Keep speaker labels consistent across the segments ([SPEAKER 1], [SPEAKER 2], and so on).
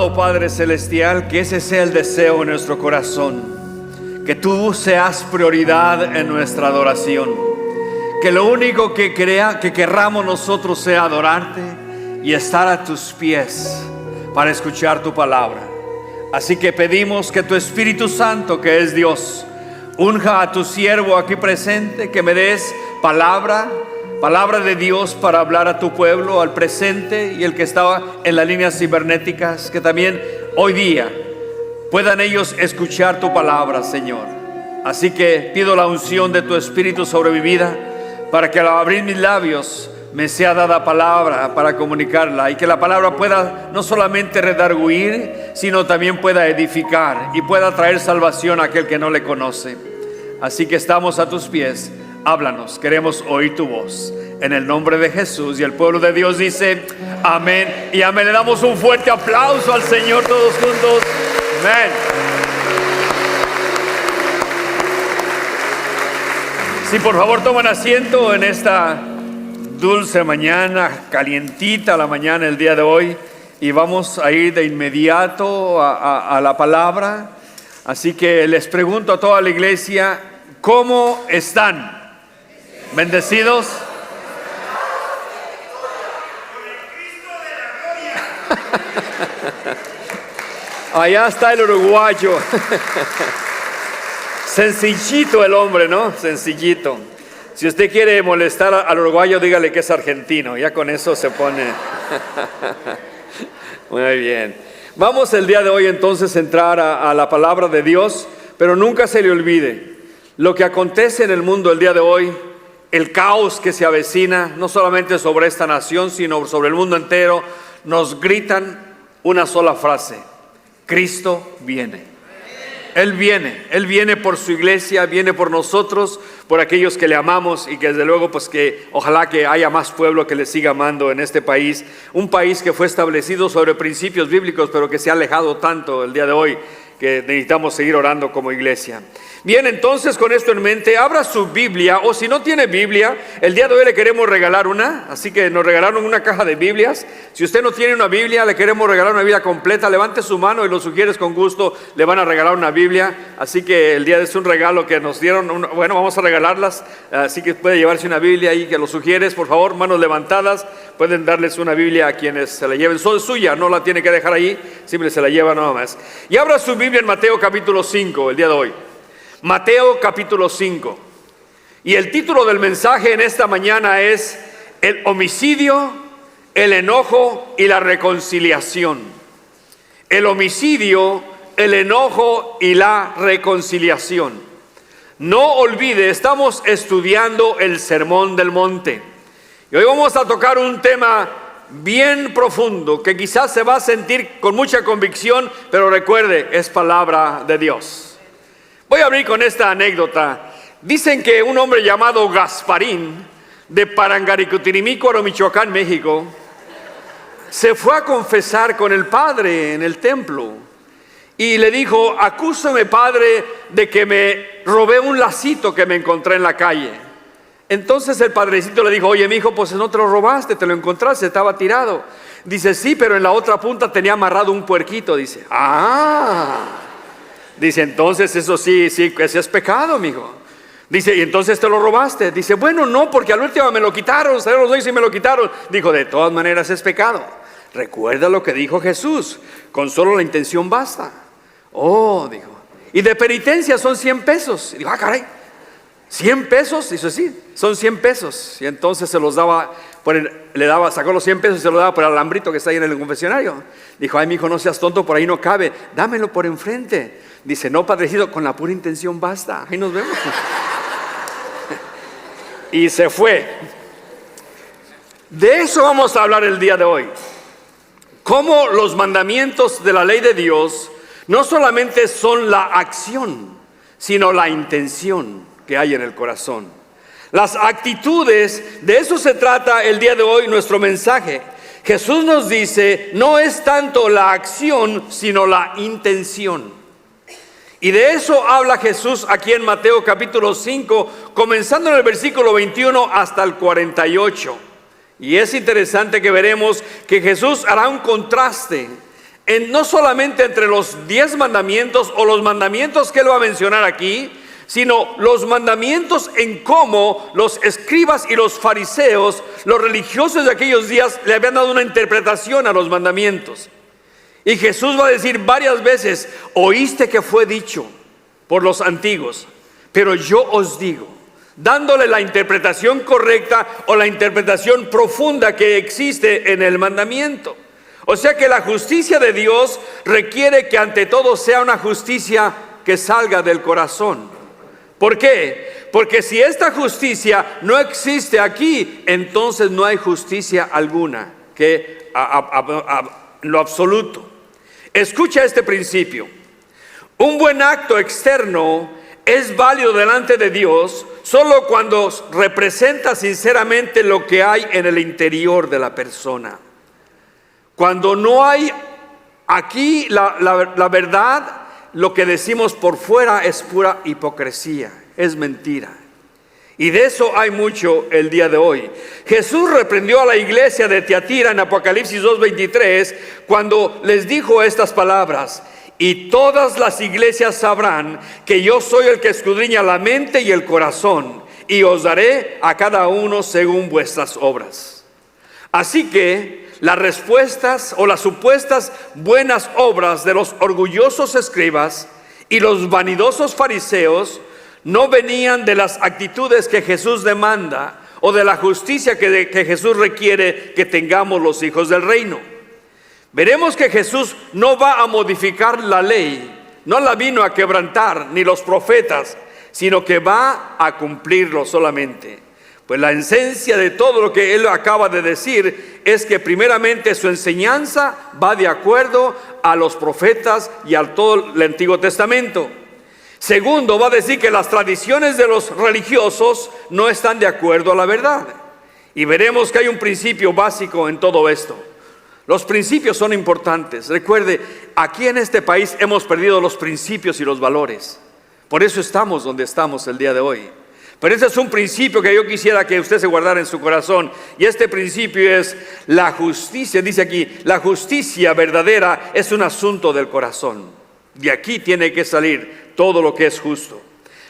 [SPEAKER 1] amado Padre Celestial, que ese sea el deseo en nuestro corazón, que tú seas prioridad en nuestra adoración, que lo único que querramos nosotros sea adorarte y estar a tus pies para escuchar tu palabra. Así que pedimos que tu Espíritu Santo, que es Dios, unja a tu siervo aquí presente, que me des palabra de Dios para hablar a tu pueblo, al presente y el que estaba en las líneas cibernéticas, que también hoy día puedan ellos escuchar tu palabra, Señor. Así que pido la unción de tu Espíritu sobre mi vida, para que al abrir mis labios me sea dada palabra para comunicarla, y que la palabra pueda no solamente redarguir, sino también pueda edificar y pueda traer salvación a aquel que no le conoce. Así que estamos a tus pies. Háblanos, queremos oír tu voz. En el nombre de Jesús, y el pueblo de Dios dice amén y amén. Le damos un fuerte aplauso al Señor todos juntos. Amén. Sí, por favor, tomen asiento en esta dulce mañana, calientita la mañana el día de hoy, y vamos a ir de inmediato a la palabra. Así que les pregunto a toda la iglesia, ¿cómo están? ¿Bendecidos? Allá está el uruguayo. Sencillito el hombre, ¿no? Sencillito. Si usted quiere molestar al uruguayo, dígale que es argentino. Ya con eso se pone. Muy bien. Vamos el día de hoy entonces a entrar a la palabra de Dios, pero nunca se le olvide lo que acontece en el mundo el día de hoy, el caos que se avecina, no solamente sobre esta nación, sino sobre el mundo entero. Nos gritan una sola frase: Cristo viene. Él viene por su iglesia, viene por nosotros, por aquellos que le amamos, y que desde luego pues que ojalá que haya más pueblo que le siga amando en este país, un país que fue establecido sobre principios bíblicos, pero que se ha alejado tanto el día de hoy, que necesitamos seguir orando como iglesia. Bien, entonces con esto en mente, abra su Biblia, o si no tiene Biblia, el día de hoy le queremos regalar una, así que nos regalaron una caja de Biblias. Si usted no tiene una Biblia, le queremos regalar una Biblia completa. Levante su mano y los sugieres con gusto, le van a regalar una Biblia. Así que el día de hoy es un regalo que nos dieron, bueno, vamos a regalarlas, así que puede llevarse una Biblia ahí, que los sugieres, por favor, manos levantadas, pueden darles una Biblia a quienes se la lleven. Son suya, no la tiene que dejar ahí, siempre se la lleva nada más. Y abra su Biblia en Mateo capítulo 5 el día de hoy. Mateo capítulo 5. Y el título del mensaje en esta mañana es el homicidio, el enojo y la reconciliación. El homicidio, el enojo y la reconciliación. No olvide, estamos estudiando el Sermón del Monte. Y hoy vamos a tocar un tema bien profundo, que quizás se va a sentir con mucha convicción, pero recuerde, es palabra de Dios. Voy a abrir con esta anécdota. Dicen que un hombre llamado Gasparín, de Parangaricutirimícuaro, Michoacán, México, se fue a confesar con el padre en el templo y le dijo: acúsame, padre, de que me robé un lacito que me encontré en la calle. Entonces el padrecito le dijo: oye, mijo, pues no te lo robaste, te lo encontraste, estaba tirado. Dice: sí, pero en la otra punta tenía amarrado un puerquito. Dice: dice, entonces eso sí es pecado, mijo. Dice: ¿y entonces te lo robaste? Dice: bueno, no, porque al último me lo quitaron, salieron los dos y me lo quitaron. Dijo: de todas maneras es pecado. Recuerda lo que dijo Jesús: con solo la intención basta. Oh, dijo, y de penitencia son 100 pesos. Y dijo: caray, 100 pesos. Dice: sí, son 100 pesos. Y entonces se los daba, sacó los 100 pesos y se los daba por el alambrito que está ahí en el confesionario. Dijo: ay, mijo, no seas tonto, por ahí no cabe, dámelo por enfrente. Dice: no, padrecito, con la pura intención basta. Ahí nos vemos. Y se fue. De eso vamos a hablar el día de hoy. Cómo los mandamientos de la ley de Dios no solamente son la acción, sino la intención que hay en el corazón. Las actitudes, de eso se trata el día de hoy nuestro mensaje. Jesús nos dice: no es tanto la acción, sino la intención. Y de eso habla Jesús aquí en Mateo capítulo 5, comenzando en el versículo 21 hasta el 48. Y es interesante que veremos que Jesús hará un contraste no solamente entre los 10 mandamientos o los mandamientos que él va a mencionar aquí, sino los mandamientos en cómo los escribas y los fariseos, los religiosos de aquellos días, le habían dado una interpretación a los mandamientos. Y Jesús va a decir varias veces: oíste que fue dicho por los antiguos, pero yo os digo, dándole la interpretación correcta o la interpretación profunda que existe en el mandamiento. O sea que la justicia de Dios requiere que ante todo sea una justicia que salga del corazón. ¿Por qué? Porque si esta justicia no existe aquí, entonces no hay justicia alguna, que lo absoluto. Escucha este principio: un buen acto externo es válido delante de Dios solo cuando representa sinceramente lo que hay en el interior de la persona. Cuando no hay aquí la verdad, lo que decimos por fuera es pura hipocresía, es mentira. Y de eso hay mucho el día de hoy. Jesús reprendió a la iglesia de Tiatira en Apocalipsis 2:23 cuando les dijo estas palabras: y todas las iglesias sabrán que yo soy el que escudriña la mente y el corazón, y os daré a cada uno según vuestras obras. Así que las respuestas o las supuestas buenas obras de los orgullosos escribas y los vanidosos fariseos no venían de las actitudes que Jesús demanda o de la justicia que Jesús requiere que tengamos los hijos del reino. Veremos que Jesús no va a modificar la ley, no la vino a quebrantar, ni los profetas, sino que va a cumplirlo solamente. Pues la esencia de todo lo que él acaba de decir es que primeramente su enseñanza va de acuerdo a los profetas y a todo el Antiguo Testamento. Segundo, va a decir que las tradiciones de los religiosos no están de acuerdo a la verdad. Y veremos que hay un principio básico en todo esto. Los principios son importantes. Recuerde, aquí en este país hemos perdido los principios y los valores. Por eso estamos donde estamos el día de hoy. Pero ese es un principio que yo quisiera que usted se guardara en su corazón. Y este principio es la justicia. Dice aquí, la justicia verdadera es un asunto del corazón. De aquí tiene que salir todo lo que es justo.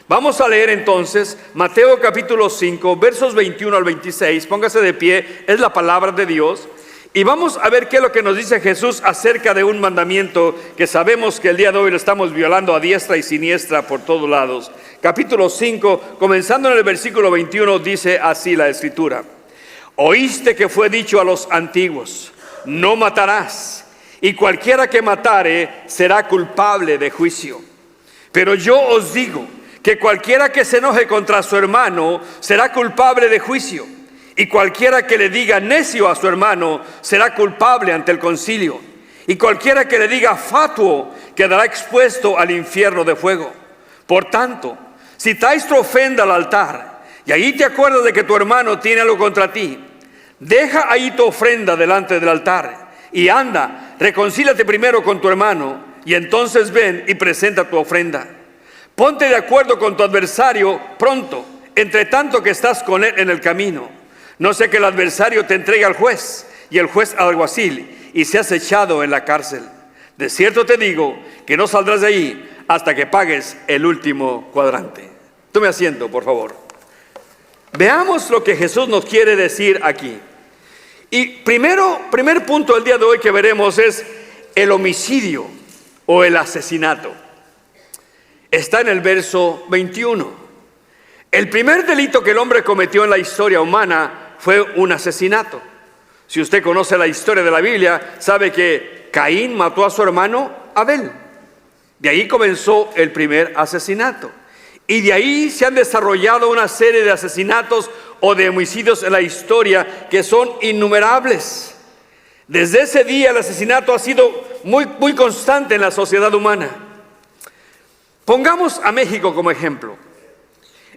[SPEAKER 1] Vamos a leer entonces Mateo capítulo 5, versos 21 al 26. Póngase de pie, es la palabra de Dios. Y vamos a ver qué es lo que nos dice Jesús acerca de un mandamiento que sabemos que el día de hoy lo estamos violando a diestra y siniestra por todos lados. Capítulo 5, comenzando en el versículo 21, dice así la Escritura: oíste que fue dicho a los antiguos, no matarás, y cualquiera que matare será culpable de juicio. Pero yo os digo que cualquiera que se enoje contra su hermano será culpable de juicio. Y cualquiera que le diga necio a su hermano será culpable ante el concilio. Y cualquiera que le diga fatuo quedará expuesto al infierno de fuego. Por tanto, si traes tu ofrenda al altar y ahí te acuerdas de que tu hermano tiene algo contra ti, deja ahí tu ofrenda delante del altar y anda, reconcíliate primero con tu hermano y entonces ven y presenta tu ofrenda. Ponte de acuerdo con tu adversario pronto, entre tanto que estás con él en el camino. No sea que el adversario te entregue al juez y el juez al alguacil y seas echado en la cárcel. De cierto te digo que no saldrás de ahí hasta que pagues el último cuadrante. Tome asiento, por favor. Veamos lo que Jesús nos quiere decir aquí. Y primer punto del día de hoy que veremos es el homicidio o el asesinato. Está en el verso 21. El primer delito que el hombre cometió en la historia humana fue un asesinato. Si usted conoce la historia de la Biblia, sabe que Caín mató a su hermano Abel. De ahí comenzó el primer asesinato. Y de ahí se han desarrollado una serie de asesinatos o de homicidios en la historia que son innumerables. Desde ese día el asesinato ha sido muy constante en la sociedad humana. Pongamos a México como ejemplo.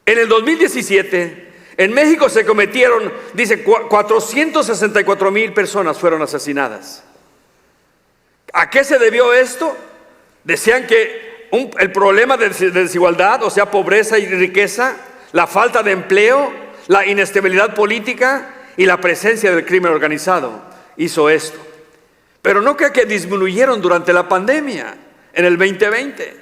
[SPEAKER 1] En el 2017, en México se cometieron, dice, 464,000 personas fueron asesinadas. ¿A qué se debió esto? Decían que el problema de desigualdad, o sea, pobreza y riqueza, la falta de empleo, la inestabilidad política y la presencia del crimen organizado hizo esto. Pero no creo que disminuyeron durante la pandemia, en el 2020.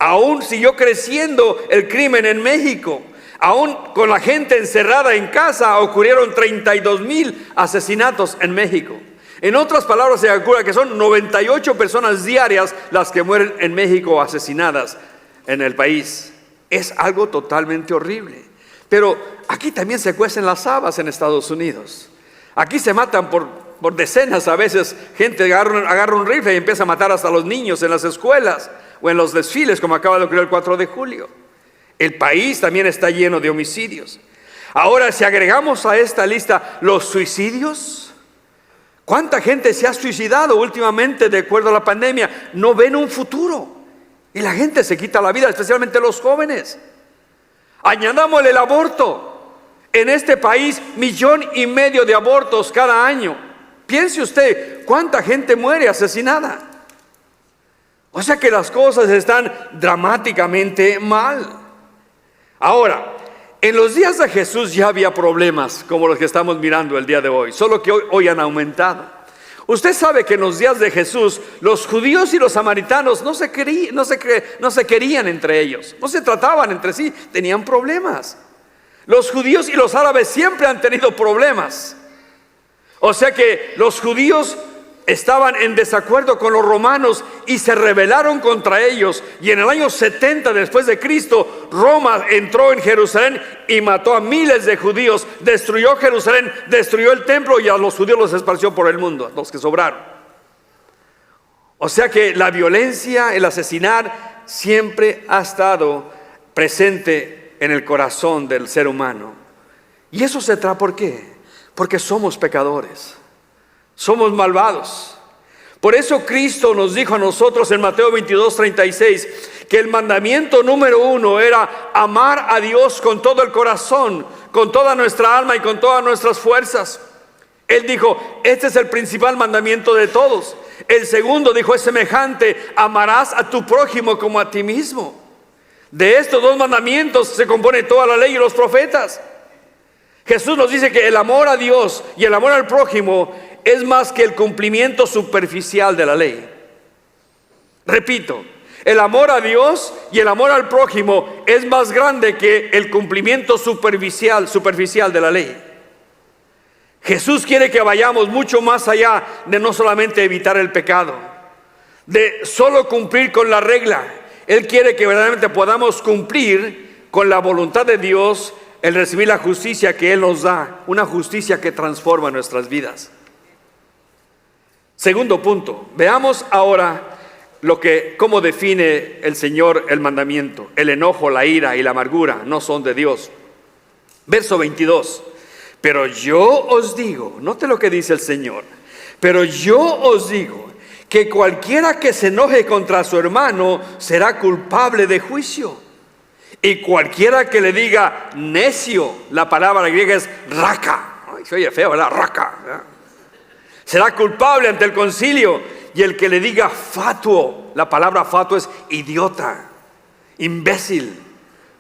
[SPEAKER 1] Aún siguió creciendo el crimen en México. Aún con la gente encerrada en casa, ocurrieron 32,000 asesinatos en México. En otras palabras, se calcula que son 98 personas diarias las que mueren en México asesinadas en el país. Es algo totalmente horrible. Pero aquí también se cuecen las habas en Estados Unidos. Aquí se matan por decenas a veces. Gente agarra un rifle y empieza a matar hasta a los niños en las escuelas o en los desfiles, como acaba de ocurrir el 4 de julio. El país también está lleno de homicidios. Ahora, si agregamos a esta lista los suicidios, ¿cuánta gente se ha suicidado últimamente de acuerdo a la pandemia? No ven un futuro y la gente se quita la vida, especialmente los jóvenes. Añadámosle el aborto. En este país, 1,5 millones de abortos cada año. Piense usted, ¿cuánta gente muere asesinada? O sea que las cosas están dramáticamente mal. Ahora, en los días de Jesús ya había problemas como los que estamos mirando el día de hoy, solo que hoy han aumentado. Usted sabe que en los días de Jesús los judíos y los samaritanos no se querían entre ellos, no se trataban entre sí, tenían problemas. Los judíos y los árabes siempre han tenido problemas. O sea que los judíos estaban en desacuerdo con los romanos y se rebelaron contra ellos. Y en el año 70 después de Cristo, Roma entró en Jerusalén y mató a miles de judíos, destruyó Jerusalén, destruyó el templo y a los judíos los esparció por el mundo, los que sobraron. O sea que la violencia, el asesinar, siempre ha estado presente en el corazón del ser humano. Y eso se trata, ¿por qué? Porque somos pecadores. Somos malvados. Por eso Cristo nos dijo a nosotros en Mateo 22:36 que el mandamiento número 1 era amar a Dios con todo el corazón, con toda nuestra alma y con todas nuestras fuerzas. Él dijo, este es el principal mandamiento de todos. El segundo, dijo, es semejante: amarás a tu prójimo como a ti mismo. De estos 2 mandamientos se compone toda la ley y los profetas. Jesús nos dice que el amor a Dios y el amor al prójimo es más que el cumplimiento superficial de la ley. Repito, el amor a Dios y el amor al prójimo es más grande que el cumplimiento superficial de la ley. Jesús quiere que vayamos mucho más allá de no solamente evitar el pecado, de solo cumplir con la regla. Él quiere que verdaderamente podamos cumplir con la voluntad de Dios, el recibir la justicia que Él nos da, una justicia que transforma nuestras vidas. Segundo punto, veamos ahora cómo define el Señor el mandamiento. El enojo, la ira y la amargura no son de Dios. Verso 22. Pero yo os digo, note lo que dice el Señor, pero yo os digo que cualquiera que se enoje contra su hermano será culpable de juicio. Y cualquiera que le diga necio, la palabra griega es raka. Ay, se oye feo, ¿verdad? Raka, ¿verdad? Será culpable ante el concilio. Y el que le diga fatuo, la palabra fatuo es idiota, imbécil,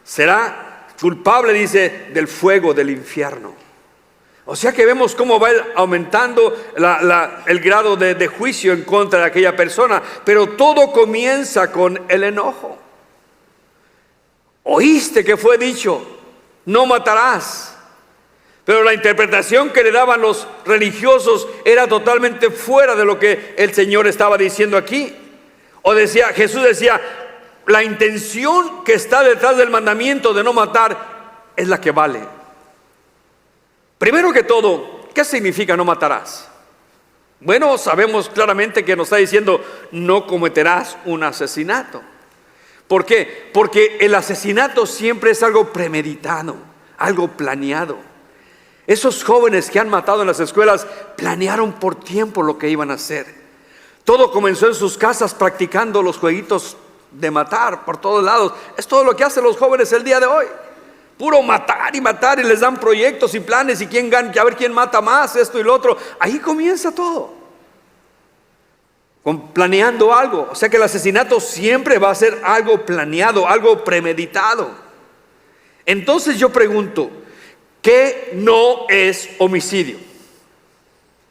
[SPEAKER 1] será culpable, dice, del fuego del infierno. O sea que vemos cómo va aumentando el grado de juicio en contra de aquella persona. Pero todo comienza con el enojo. Oíste que fue dicho, no matarás. Pero la interpretación que le daban los religiosos era totalmente fuera de lo que el Señor estaba diciendo aquí. Jesús decía, la intención que está detrás del mandamiento de no matar es la que vale. Primero que todo, ¿qué significa no matarás? Bueno, sabemos claramente que nos está diciendo, no cometerás un asesinato. ¿Por qué? Porque el asesinato siempre es algo premeditado, algo planeado. Esos jóvenes que han matado en las escuelas planearon por tiempo lo que iban a hacer. Todo comenzó en sus casas practicando los jueguitos de matar por todos lados. Es todo lo que hacen los jóvenes el día de hoy. Puro matar y matar, y les dan proyectos y planes y quién gana, a ver quién mata más, esto y lo otro. Ahí comienza todo. Planeando algo. O sea que el asesinato siempre va a ser algo planeado, algo premeditado. Entonces yo pregunto, ¿qué no es homicidio?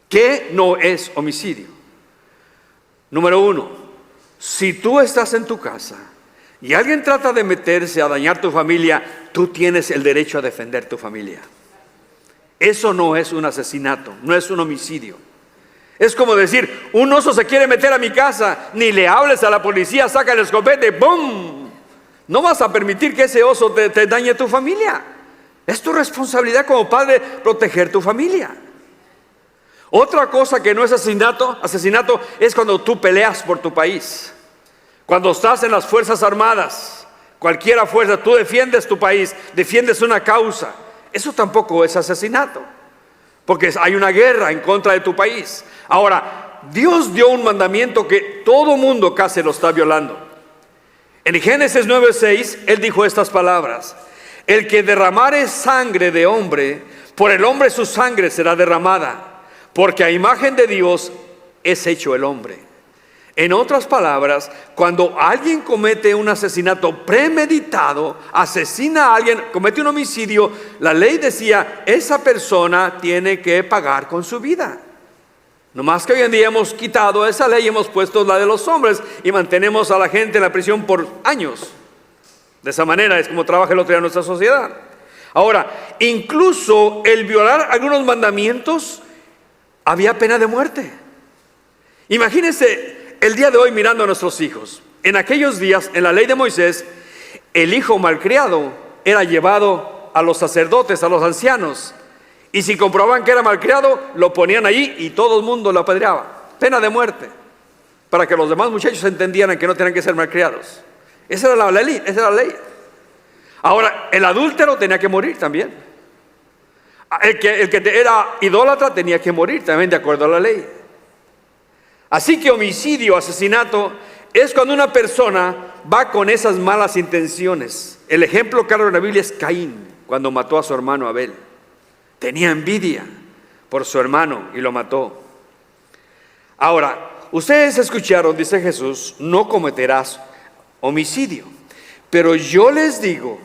[SPEAKER 1] ¿Qué no es homicidio? Número uno, si tú estás en tu casa y alguien trata de meterse a dañar tu familia, tú tienes el derecho a defender tu familia. Eso no es un asesinato, no es un homicidio. Es como decir, un oso se quiere meter a mi casa, ni le hables a la policía, saca el escopete, ¡bum! No vas a permitir que ese oso te dañe tu familia. Es tu responsabilidad como padre proteger tu familia. Otra cosa que no es asesinato es cuando tú peleas por tu país. Cuando estás en las Fuerzas Armadas, cualquiera fuerza, tú defiendes tu país, defiendes una causa. Eso tampoco es asesinato, porque hay una guerra en contra de tu país. Ahora, Dios dio un mandamiento que todo mundo casi lo está violando. En Génesis 9:6, Él dijo estas palabras: el que derramare sangre de hombre, por el hombre su sangre será derramada, porque a imagen de Dios es hecho el hombre. En otras palabras, cuando alguien comete un asesinato premeditado, asesina a alguien, comete un homicidio, la ley decía, esa persona tiene que pagar con su vida. No más que hoy en día hemos quitado esa ley y hemos puesto la de los hombres y mantenemos a la gente en la prisión por años. De esa manera es como trabaja el otro día nuestra sociedad. Ahora, incluso el violar algunos mandamientos, había pena de muerte. Imagínense el día de hoy mirando a nuestros hijos. En aquellos días, en la ley de Moisés, el hijo malcriado era llevado a los sacerdotes, a los ancianos. Y si comprobaban que era malcriado, lo ponían allí y todo el mundo lo apedreaba. Pena de muerte. Para que los demás muchachos entendieran que no tenían que ser malcriados. Esa era la ley, esa era la ley. Ahora, el adúltero tenía que morir también. El que era idólatra tenía que morir también de acuerdo a la ley. Así que homicidio, asesinato, es cuando una persona va con esas malas intenciones. El ejemplo claro en la Biblia es Caín, cuando mató a su hermano Abel. Tenía envidia por su hermano y lo mató. Ahora, ustedes escucharon, dice Jesús, no cometerás homicidio. Pero yo les digo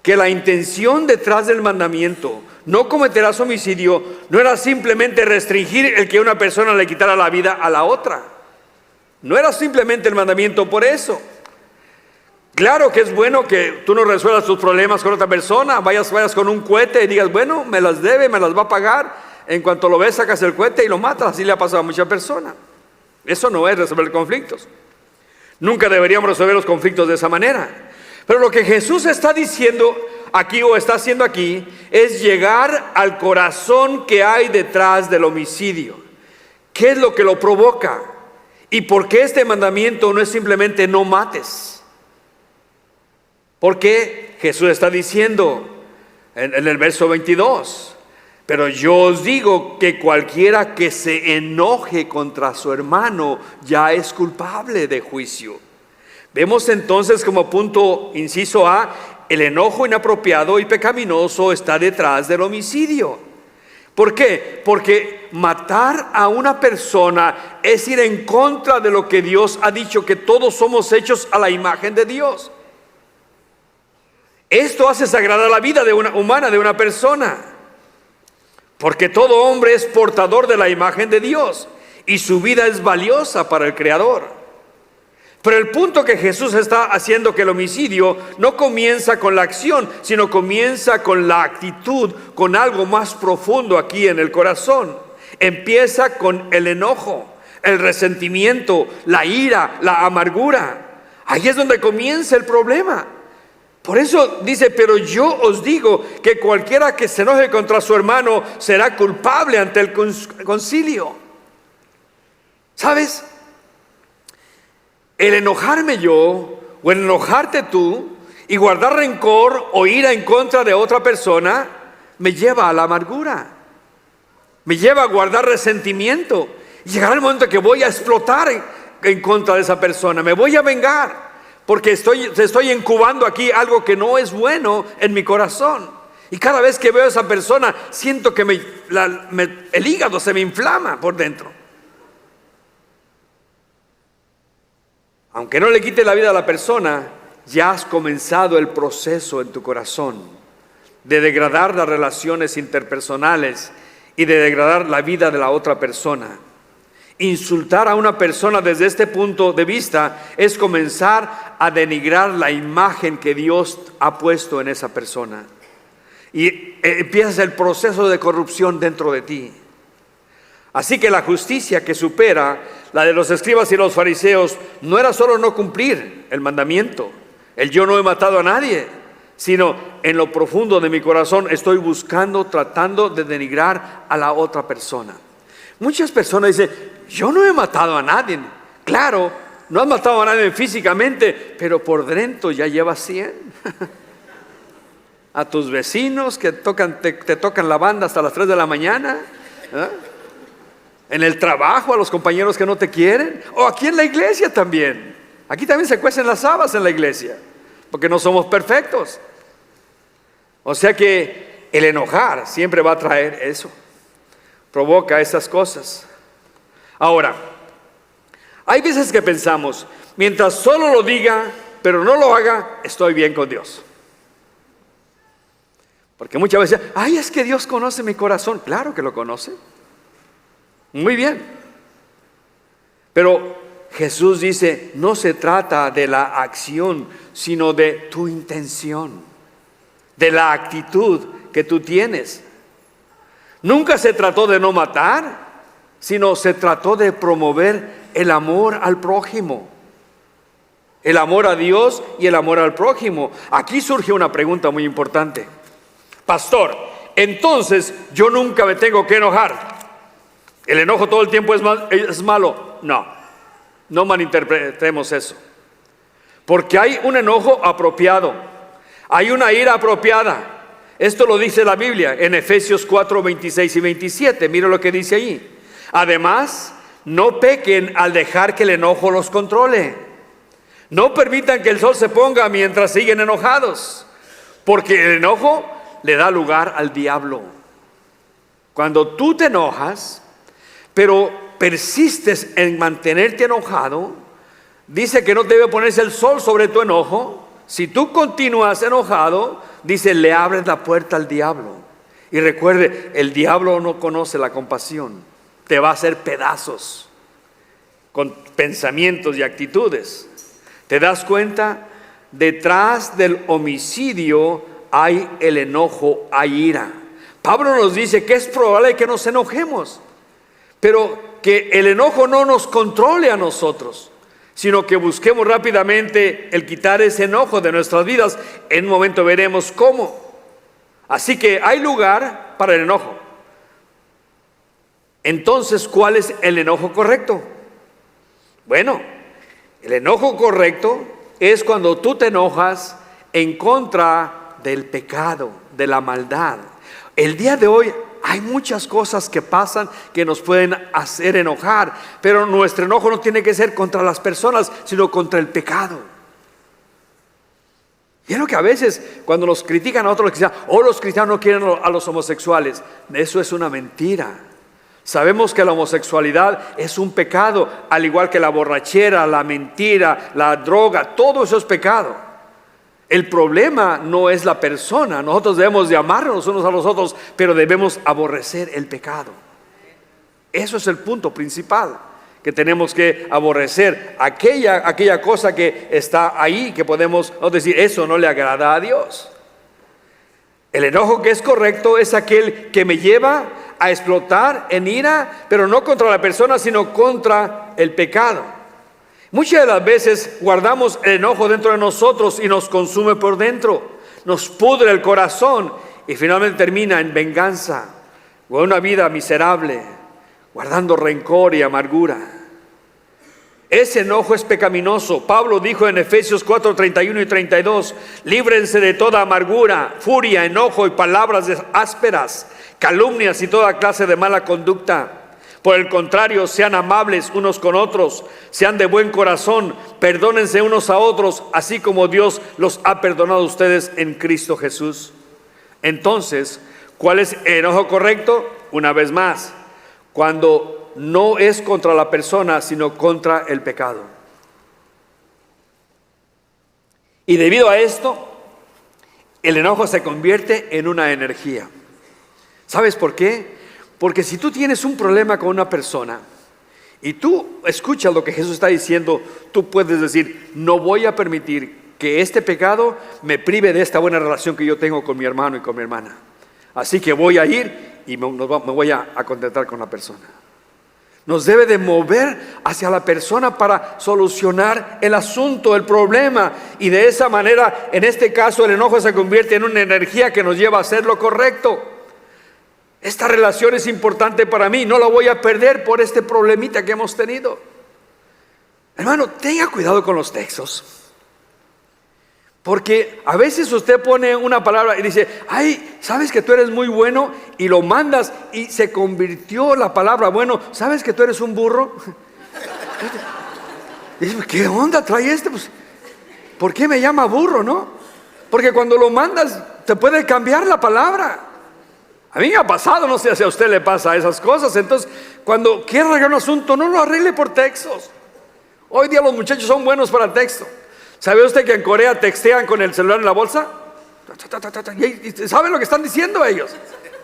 [SPEAKER 1] que la intención detrás del mandamiento, no cometerás homicidio, no era simplemente restringir el que una persona le quitara la vida a la otra. No era simplemente el mandamiento por eso. Claro que es bueno que tú no resuelvas tus problemas con otra persona, vayas con un cohete y digas, bueno, me las debe, me las va a pagar. En cuanto lo ves, sacas el cohete y lo matas. Así le ha pasado a muchas personas. Eso no es resolver conflictos. Nunca deberíamos resolver los conflictos de esa manera. Pero lo que Jesús está diciendo aquí o está haciendo aquí es llegar al corazón que hay detrás del homicidio. ¿Qué es lo que lo provoca? ¿Y por qué este mandamiento no es simplemente no mates? Porque Jesús está diciendo en el verso 22, pero yo os digo que cualquiera que se enoje contra su hermano ya es culpable de juicio. Vemos entonces como punto inciso A, el enojo inapropiado y pecaminoso está detrás del homicidio. ¿Por qué? Porque matar a una persona es ir en contra de lo que Dios ha dicho, que todos somos hechos a la imagen de Dios. Esto hace sagrada la vida humana de una persona, porque todo hombre es portador de la imagen de Dios y su vida es valiosa para el Creador. Pero el punto que Jesús está haciendo que el homicidio no comienza con la acción, sino comienza con la actitud, con algo más profundo aquí en el corazón. Empieza con el enojo, el resentimiento, la ira, la amargura. Ahí es donde comienza el problema. Por eso dice, pero yo os digo que cualquiera que se enoje contra su hermano será culpable ante el concilio. ¿Sabes? El enojarme yo o el enojarte tú y guardar rencor o ira en contra de otra persona me lleva a la amargura, me lleva a guardar resentimiento y llegará el momento que voy a explotar en contra de esa persona, me voy a vengar porque estoy incubando aquí algo que no es bueno en mi corazón. Y cada vez que veo a esa persona siento que el hígado se me inflama por dentro. Aunque no le quite la vida a la persona, ya has comenzado el proceso en tu corazón de degradar las relaciones interpersonales y de degradar la vida de la otra persona. Insultar a una persona desde este punto de vista es comenzar a denigrar la imagen que Dios ha puesto en esa persona. Y empieza el proceso de corrupción dentro de ti. Así que la justicia que supera la de los escribas y los fariseos no era solo no cumplir el mandamiento, el yo no he matado a nadie, sino en lo profundo de mi corazón estoy buscando, tratando de denigrar a la otra persona. Muchas personas dicen, yo no he matado a nadie. Claro, no has matado a nadie físicamente, pero por dentro ya llevas 100. A tus vecinos que te tocan la banda hasta las 3 de la mañana, ¿eh? En el trabajo, a los compañeros que no te quieren, o aquí en la iglesia también. Aquí también se cuecen las habas en la iglesia, porque no somos perfectos. O sea que el enojar siempre va a traer eso, provoca esas cosas. Ahora, hay veces que pensamos, mientras solo lo diga, pero no lo haga, estoy bien con Dios. Porque muchas veces, ay, es que Dios conoce mi corazón. Claro que lo conoce. Muy bien. Pero Jesús dice, no se trata de la acción, sino de tu intención, de la actitud que tú tienes. Nunca se trató de no matar, sino se trató de promover el amor al prójimo, el amor a Dios y el amor al prójimo. Aquí surge una pregunta muy importante. Pastor, entonces yo nunca me tengo que enojar. ¿El enojo todo el tiempo es malo? No malinterpretemos eso. Porque hay un enojo apropiado, hay una ira apropiada. Esto lo dice la Biblia en Efesios 4, 26 y 27. Mira lo que dice ahí. Además, no pequen al dejar que el enojo los controle. No permitan que el sol se ponga mientras siguen enojados, porque el enojo le da lugar al diablo. Cuando tú te enojas, pero persistes en mantenerte enojado, dice que no debe ponerse el sol sobre tu enojo. Si tú continúas enojado, dice, le abres la puerta al diablo. Y recuerde, el diablo no conoce la compasión. Te va a hacer pedazos con pensamientos y actitudes. ¿Te das cuenta? Detrás del homicidio hay el enojo, hay ira. Pablo nos dice que es probable que nos enojemos, pero que el enojo no nos controle a nosotros, sino que busquemos rápidamente el quitar ese enojo de nuestras vidas. En un momento veremos cómo. Así que hay lugar para el enojo. Entonces, ¿cuál es el enojo correcto? Bueno, el enojo correcto es cuando tú te enojas en contra del pecado, de la maldad. El día de hoy hay muchas cosas que pasan que nos pueden hacer enojar, pero nuestro enojo no tiene que ser contra las personas, sino contra el pecado. Y es lo que a veces cuando nos critican a otros, los cristianos no quieren a los homosexuales. Eso es una mentira. Sabemos que la homosexualidad es un pecado, al igual que la borrachera, la mentira, la droga, todo eso es pecado. El problema no es la persona. Nosotros debemos de amarnos unos a los otros, pero debemos aborrecer el pecado. Eso es el punto principal, que tenemos que aborrecer aquella cosa que está ahí, que podemos decir, eso no le agrada a Dios. El enojo que es correcto es aquel que me lleva a explotar en ira, pero no contra la persona, sino contra el pecado. Muchas de las veces guardamos el enojo dentro de nosotros y nos consume por dentro, nos pudre el corazón y finalmente termina en venganza o en una vida miserable, guardando rencor y amargura. Ese enojo es pecaminoso. Pablo dijo en Efesios 4, 31 y 32, líbrense de toda amargura, furia, enojo y palabras ásperas, calumnias y toda clase de mala conducta. Por el contrario, sean amables unos con otros, sean de buen corazón, perdónense unos a otros, así como Dios los ha perdonado a ustedes en Cristo Jesús. Entonces, ¿cuál es el enojo correcto? Una vez más, cuando no es contra la persona, sino contra el pecado. Y debido a esto, el enojo se convierte en una energía. ¿Sabes por qué? Porque si tú tienes un problema con una persona y tú escuchas lo que Jesús está diciendo, tú puedes decir: no voy a permitir que este pecado me prive de esta buena relación que yo tengo con mi hermano y con mi hermana. Así que voy a ir y me voy a contentar con la persona. Nos debe de mover hacia la persona para solucionar el asunto, el problema. Y de esa manera, en este caso, el enojo se convierte en una energía que nos lleva a hacer lo correcto. Esta relación es importante para mí, no la voy a perder por este problemita que hemos tenido. Hermano, tenga cuidado con los textos. Porque a veces usted pone una palabra y dice: ay, sabes que tú eres muy bueno, y lo mandas y se convirtió la palabra bueno. ¿Sabes que tú eres un burro? Y dice: ¿qué onda trae este? Pues, ¿por qué me llama burro, no? Porque cuando lo mandas te puede cambiar la palabra. A mí me ha pasado, no sé si a usted le pasa esas cosas. Entonces, cuando quiere arreglar un asunto, no lo arregle por textos. Hoy día los muchachos son buenos para texto. ¿Sabe usted que en Corea textean con el celular en la bolsa? ¿Y saben lo que están diciendo ellos?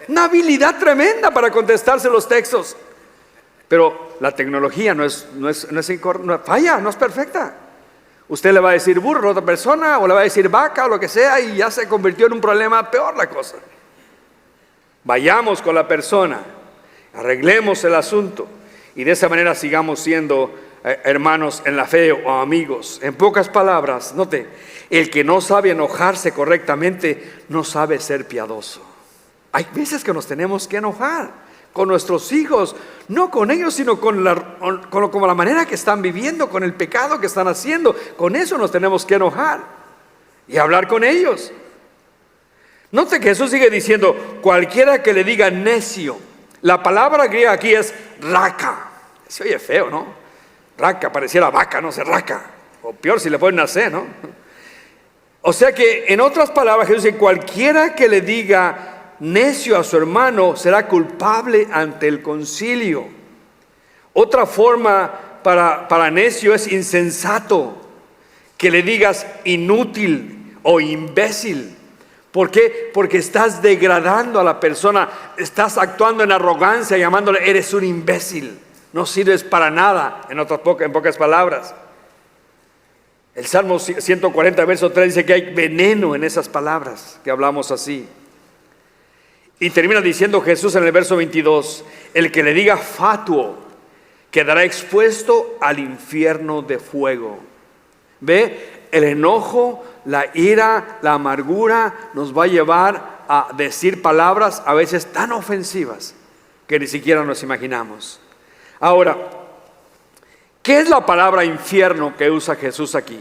[SPEAKER 1] Una habilidad tremenda para contestarse los textos. Pero la tecnología no falla, no es perfecta. Usted le va a decir burro a otra persona, o le va a decir vaca, o lo que sea, y ya se convirtió en un problema peor la cosa. Vayamos con la persona, arreglemos el asunto, y de esa manera sigamos siendo hermanos en la fe o amigos. En pocas palabras, note, el que no sabe enojarse correctamente no sabe ser piadoso. Hay veces que nos tenemos que enojar con nuestros hijos, no con ellos, sino con la manera que están viviendo, con el pecado que están haciendo. Con eso nos tenemos que enojar y hablar con ellos. Note que Jesús sigue diciendo: cualquiera que le diga necio. La palabra griega aquí es raka. Se oye feo, ¿no? Raca, pareciera vaca, no sé, raca. O peor si le ponen a C, ¿no? O sea que, en otras palabras, Jesús dice: cualquiera que le diga necio a su hermano será culpable ante el concilio. Otra forma para necio es insensato. Que le digas inútil o imbécil. ¿Por qué? Porque estás degradando a la persona, estás actuando en arrogancia, llamándole: eres un imbécil. No sirves para nada, en pocas palabras. El Salmo 140, verso 3 dice que hay veneno en esas palabras que hablamos así. Y termina diciendo Jesús en el verso 22: el que le diga fatuo quedará expuesto al infierno de fuego. ¿Ve? El enojo, la ira, la amargura nos va a llevar a decir palabras a veces tan ofensivas que ni siquiera nos imaginamos. Ahora, ¿qué es la palabra infierno que usa Jesús aquí?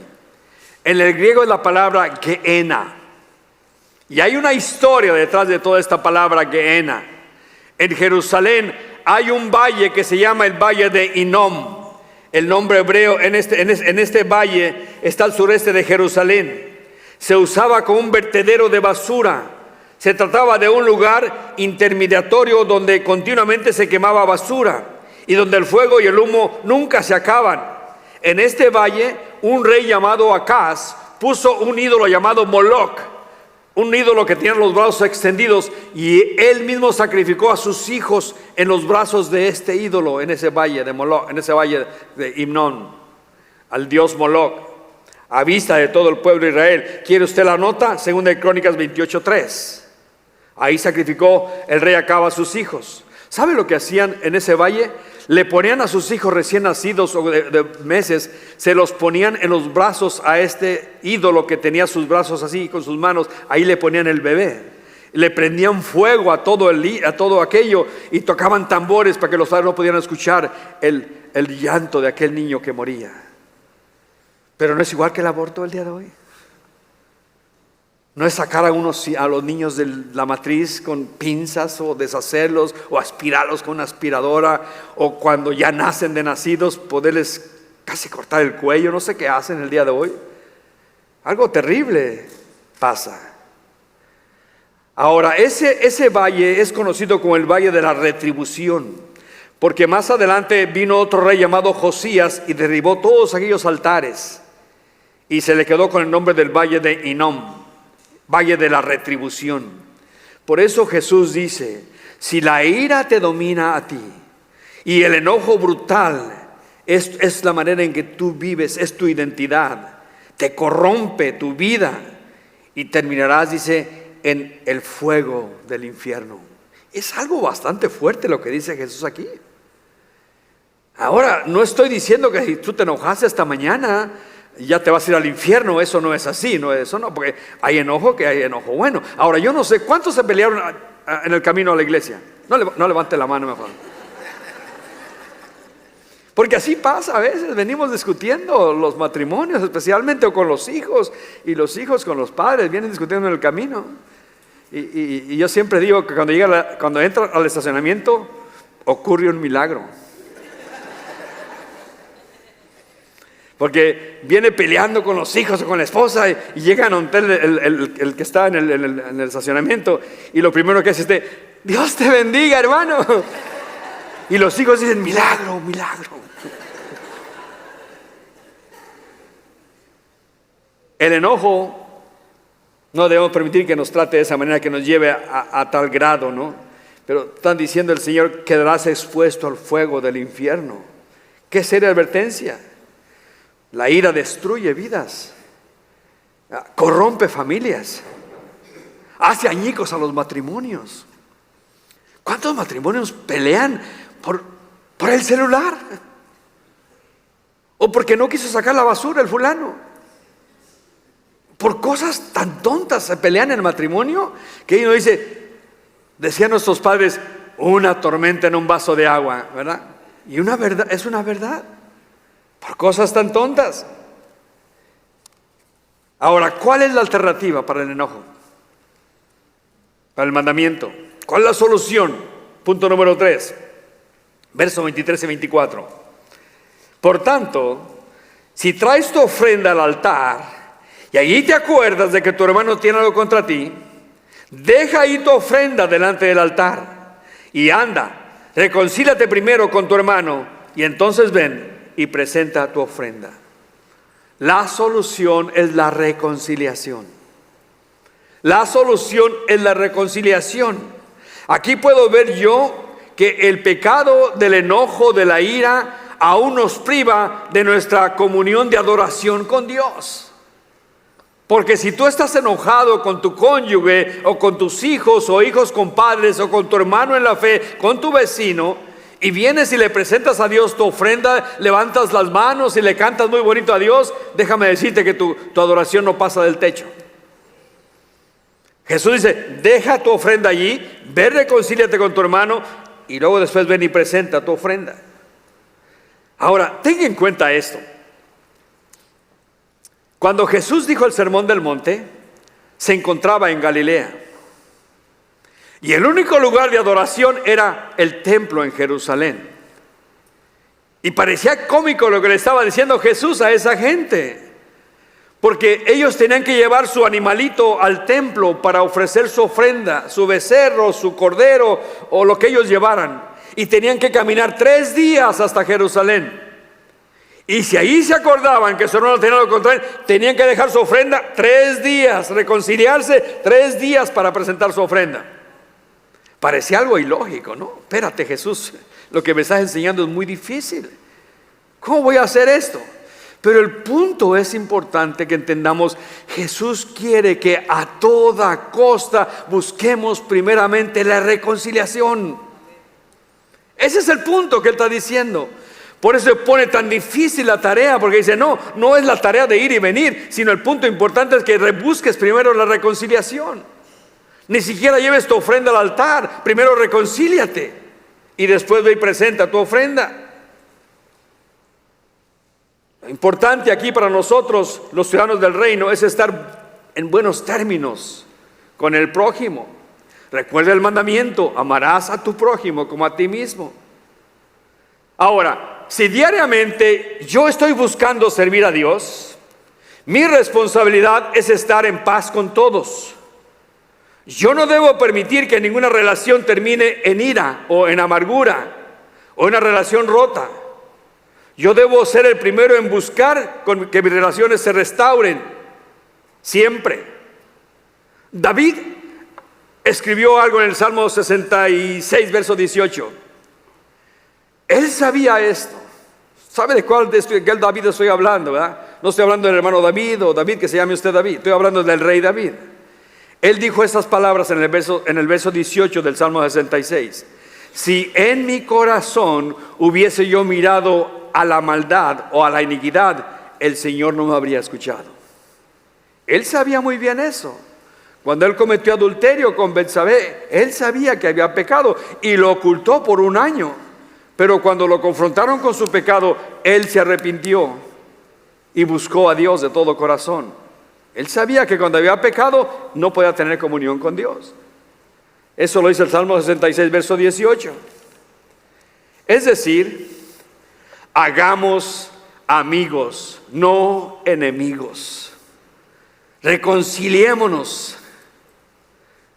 [SPEAKER 1] En el griego es la palabra Gehenna. Y hay una historia detrás de toda esta palabra Gehenna. En Jerusalén hay un valle que se llama el Valle de Hinnom. El nombre hebreo en este valle está al sureste de Jerusalén. Se usaba como un vertedero de basura. Se trataba de un lugar intermediatorio donde continuamente se quemaba basura y donde el fuego y el humo nunca se acaban. En este valle, un rey llamado Acaz puso un ídolo llamado Moloch, un ídolo que tenía los brazos extendidos, y él mismo sacrificó a sus hijos en los brazos de este ídolo en ese valle de Moloch, en ese valle de Hinnom, al dios Moloch, a vista de todo el pueblo de Israel. ¿Quiere usted la nota? Segunda de Crónicas 28:3. Ahí sacrificó el rey Acab a sus hijos. ¿Sabe lo que hacían en ese valle? Le ponían a sus hijos recién nacidos o de meses, se los ponían en los brazos a este ídolo que tenía sus brazos así con sus manos. Ahí le ponían el bebé, le prendían fuego a todo aquello y tocaban tambores para que los padres no pudieran escuchar el llanto de aquel niño que moría. Pero no es igual que el aborto el día de hoy. No es sacar a los niños de la matriz con pinzas, o deshacerlos, o aspirarlos con una aspiradora, o cuando ya nacen de nacidos poderles casi cortar el cuello. No sé qué hacen el día de hoy. Algo terrible pasa. Ahora, ese valle es conocido como el Valle de la Retribución, porque más adelante vino otro rey llamado Josías y derribó todos aquellos altares y se le quedó con el nombre del Valle de Hinnom, Valle de la Retribución. Por eso Jesús dice: si la ira te domina a ti y el enojo brutal Es la manera en que tú vives, es tu identidad. Te corrompe tu vida y terminarás, dice, en el fuego del infierno. Es algo bastante fuerte lo que dice Jesús aquí. Ahora, no estoy diciendo que si tú te enojaste esta mañana, ya te vas a ir al infierno. Eso no es así, eso no, porque hay enojo que hay enojo bueno. Ahora, yo no sé, ¿cuántos se pelearon en el camino a la iglesia? No levante la mano mejor. Porque así pasa a veces, venimos discutiendo los matrimonios, especialmente o con los hijos, y los hijos con los padres vienen discutiendo en el camino. Y yo siempre digo que cuando entra al estacionamiento, ocurre un milagro. Porque viene peleando con los hijos o con la esposa y llegan a un el que está en el estacionamiento, y lo primero que hace es Dios te bendiga, hermano. Y los hijos dicen, milagro, milagro. El enojo no debemos permitir que nos trate de esa manera, que nos lleve a tal grado, ¿no? Pero están diciendo el Señor, quedarás expuesto al fuego del infierno. Qué seria advertencia. La ira destruye vidas, corrompe familias, hace añicos a los matrimonios. ¿Cuántos matrimonios pelean por el celular? O porque no quiso sacar la basura el fulano. Por cosas tan tontas se pelean en el matrimonio, que uno dice, decían nuestros padres, una tormenta en un vaso de agua, ¿verdad? Y una verdad, es una verdad. Por cosas tan tontas. Ahora, ¿cuál es la alternativa para el enojo? Para el mandamiento. ¿Cuál es la solución? Punto número 3, versos 23 y 24. Por tanto, si traes tu ofrenda al altar y allí te acuerdas de que tu hermano tiene algo contra ti, deja ahí tu ofrenda delante del altar y anda, reconcíliate primero con tu hermano y entonces ven y presenta tu ofrenda. La solución es la reconciliación. La solución es la reconciliación. Aquí puedo ver yo que el pecado del enojo, de la ira, aún nos priva de nuestra comunión de adoración con Dios. Porque si tú estás enojado con tu cónyuge o con tus hijos o hijos con padres o con tu hermano en la fe, con tu vecino, y vienes y le presentas a Dios tu ofrenda, levantas las manos y le cantas muy bonito a Dios, déjame decirte que tu adoración no pasa del techo. Jesús dice, deja tu ofrenda allí, ve, reconcíliate con tu hermano y luego después ven y presenta tu ofrenda. Ahora, ten en cuenta esto. Cuando Jesús dijo el sermón del monte, se encontraba en Galilea. Y el único lugar de adoración era el templo en Jerusalén. Y parecía cómico lo que le estaba diciendo Jesús a esa gente. Porque ellos tenían que llevar su animalito al templo para ofrecer su ofrenda, su becerro, su cordero o lo que ellos llevaran. Y tenían que caminar 3 días hasta Jerusalén. Y si ahí se acordaban que su hermano tenía algo contra él, tenían que dejar su ofrenda 3 días, reconciliarse 3 días para presentar su ofrenda. Parecía algo ilógico, ¿no? Espérate, Jesús, lo que me estás enseñando es muy difícil. ¿Cómo voy a hacer esto? Pero el punto es importante que entendamos, Jesús quiere que a toda costa busquemos primeramente la reconciliación. Ese es el punto que Él está diciendo. Por eso se pone tan difícil la tarea, porque dice, no es la tarea de ir y venir, sino el punto importante es que busques primero la reconciliación. Ni siquiera lleves tu ofrenda al altar, primero reconcíliate y después ve y presenta tu ofrenda. Lo importante aquí para nosotros, los ciudadanos del reino, es estar en buenos términos con el prójimo. Recuerda el mandamiento, amarás a tu prójimo como a ti mismo. Ahora, si diariamente yo estoy buscando servir a Dios, mi responsabilidad es estar en paz con todos. Yo no debo permitir que ninguna relación termine en ira o en amargura o en una relación rota. Yo debo ser el primero en buscar que mis relaciones se restauren siempre. David escribió algo en el Salmo 66, verso 18. Él sabía esto. ¿Sabe de cuál David estoy hablando, verdad? No estoy hablando del hermano David o David, que se llame usted David. Estoy hablando del rey David. Él dijo estas palabras en el verso 18 del Salmo 66. Si en mi corazón hubiese yo mirado a la maldad o a la iniquidad, el Señor no me habría escuchado. Él sabía muy bien eso. Cuando él cometió adulterio con Betsabé, él sabía que había pecado y lo ocultó por un año. Pero cuando lo confrontaron con su pecado, él se arrepintió y buscó a Dios de todo corazón. Él sabía que cuando había pecado no podía tener comunión con Dios. Eso lo dice el Salmo 66, verso 18. Es decir, hagamos amigos, no enemigos. Reconciliémonos.